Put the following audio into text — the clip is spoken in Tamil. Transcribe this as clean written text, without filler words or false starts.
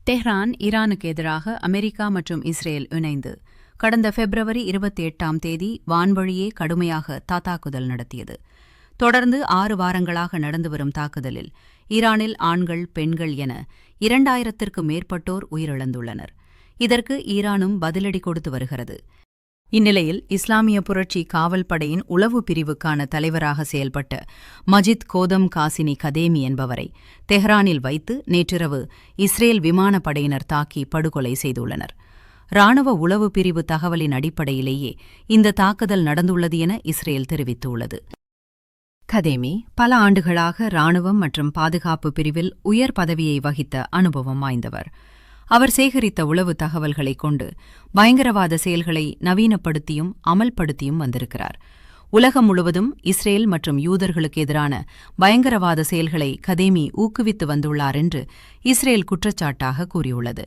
தெஹ்ரான் ஈரானுக்கு எதிராக அமெரிக்கா மற்றும் இஸ்ரேல் இணைந்து கடந்த பிப்ரவரி 28ஆம் தேதி வான்வழியே கடுமையாக தாக்குதல் நடத்தியது. தொடர்ந்து 6 வாரங்களாக நடந்து வரும் தாக்குதலில் ஈரானில் ஆண்கள், பெண்கள் என 2000த்திற்கும் மேற்பட்டோர் உயிரிழந்துள்ளனர். இதற்கு ஈரானும் பதிலடி கொடுத்து வருகிறது. இந்நிலையில் இஸ்லாமிய புரட்சி காவல் படையின் உளவு பிரிவுக்கான தலைவராக செயல்பட்ட மஜித் கோதம் காசினி கதேமி என்பவரை தெஹ்ரானில் வைத்து நேற்றிரவு இஸ்ரேல் விமானப்படையினர் தாக்கி படுகொலை செய்துள்ளனர். ராணுவ உளவு பிரிவு தகவலின் அடிப்படையிலேயே இந்த தாக்குதல் நடந்துள்ளது என இஸ்ரேல் தெரிவித்துள்ளது. கதேமி பல ஆண்டுகளாக ராணுவம் மற்றும் பாதுகாப்பு பிரிவில் உயர் பதவியை வகித்த அனுபவம் வாய்ந்தவர். அவர் சேகரித்த உளவு தகவல்களைக் கொண்டு பயங்கரவாத செயல்களை நவீனப்படுத்தியும் அமல்படுத்தியும் வந்திருக்கிறார். உலகம் முழுவதும் இஸ்ரேல் மற்றும் யூதர்களுக்கு எதிரான பயங்கரவாத செயல்களை கதேமி ஊக்குவித்து வந்துள்ளார் என்று இஸ்ரேல் குற்றச்சாட்டாக கூறியுள்ளது.